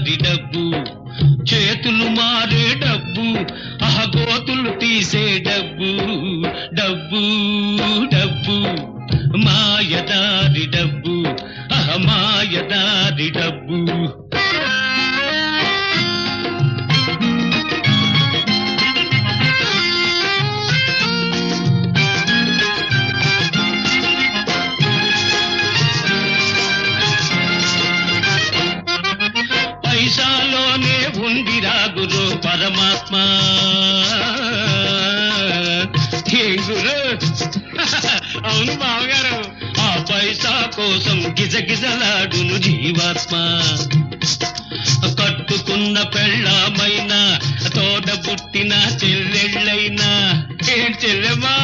దారి డబ్బు, చేతులు మారే డబ్బు, గోతులు తీసే డబ్బు. డబ్బు డబ్బు మాయదారి డబ్బు, మాయదారి డబ్బు. పైసాలోనే ఉంది రాగురు పరమాత్మ. గురు అవును బావగారు, ఆ పైసా కోసం గిజగిజలాడును జీవాత్మ. కట్టుకున్న పెళ్ళామైనా, తోడ పుట్టిన చెల్లెళ్ళైనా, ఏం చెల్లెమ్మా